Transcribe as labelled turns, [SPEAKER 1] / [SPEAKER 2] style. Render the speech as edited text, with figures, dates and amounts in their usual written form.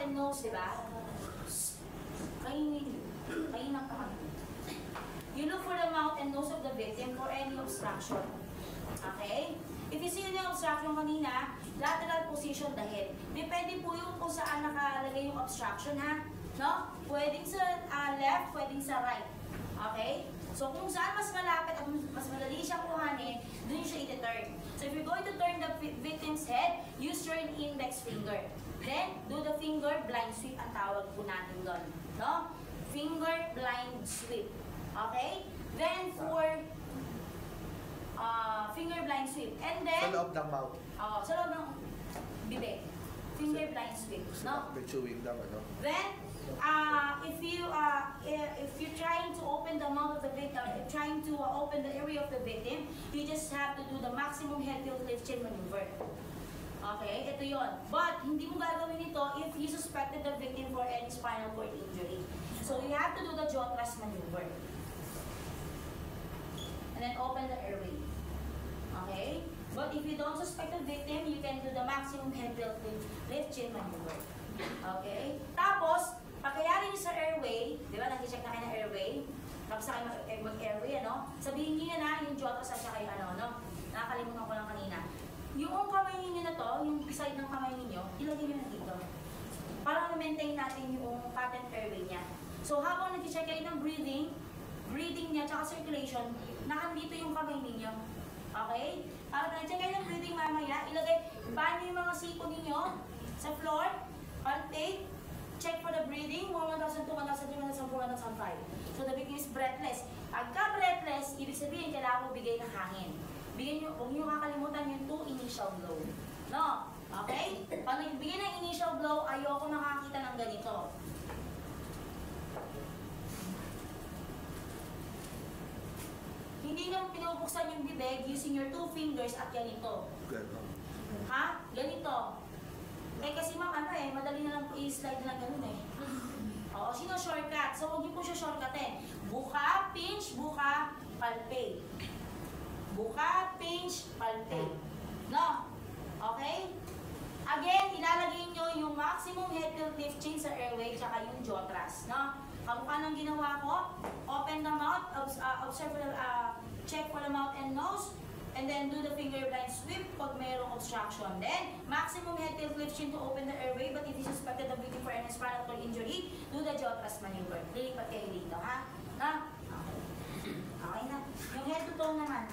[SPEAKER 1] and nose, di ba? Kainin ang kamay. You look for the mouth and nose of the victim for any obstruction. Okay? If you see yung obstruction kanina, lateral position the head. Depende po yung kung saan nakalagay yung obstruction, ha? No? Pwedeng sa left, pwedeng sa right. Okay? So kung saan mas malapit at mas madali siya kuhanin, doon siya iti-turn. So if you're going to turn the victim's head, use your index finger. Then, do the finger blind sweep ang tawag po natin doon. No? Finger blind sweep. Okay? Then for finger blind sweep. And then,
[SPEAKER 2] sa loob ng mouth.
[SPEAKER 1] Sa loob ng bibig. Finger blind sweep. No?
[SPEAKER 2] Chewing lang, ano?
[SPEAKER 1] Then, if you're trying to open the mouth of the victim, trying to open the area of the victim, you just have to do the maximum head tilt lift chin maneuver. Okay, ito yon. But hindi mo gagawin ito if you suspected the victim for any spinal cord injury. So you have to do the jaw thrust maneuver. And then open the airway. Okay? But if you don't suspect the victim, you can do the maximum head tilt lift chin maneuver. Okay? Tapos, pagkayari niyo sa airway, di ba, nag-check na kayo ng airway, tapos na kayo mag-airway, ano? Sabihin niyo na yung jaw thrust at saka yung ano? Nakakalimutan ko lang kanina. Yung kamay niyo na to, yung side ng kamay niyo, ilagay niyo na dito. Para ma-maintain natin yung patent airway niya. So, habang nag-check kayo ng breathing niya, tsaka circulation, nakandito yung kamay ninyo. Okay? Para nag-check kayo ng breathing mamaya, ilagay, paano yung mga siko ninyo sa floor, palpate, check for the breathing, 1,002, 1,003, 1,004, 1,005. So, the victim is breathless. Pagka breathless, ibig sabihin, kailangan mo bigay ng hangin. Huwag niyo kakalimutan yung 2 initial blow. No? Okay? Pag nagbigay ng initial blow, ayoko nakakita ng ganito. Hindi nyo pinubuksan yung bibig using your 2 fingers at ganito. Ha? Ganito. Eh kasi ma'am, madali na lang po i-slide na lang ganun eh. Oo, sino shortcut? So huwag niyo po siya shortcutin. Buka, pinch, buka, palpate. Buka, pinch, palpate. No? Okay? Again, ilalagay nyo yung maximum head tilt lift chin sa airway tsaka yung jaw thrust. No? Kamukha ng ginawa ko, open the mouth, observe for the, check for the mouth and nose, and then do the finger blind sweep pag mayroong obstruction. Then, maximum head tilt lift chin to open the airway, but if you suspected the victim for any spinal cord injury, do the jaw thrust maneuver. Lilipat kayo dito, ha? Na? Okay. Okay na. Yung head to toe naman.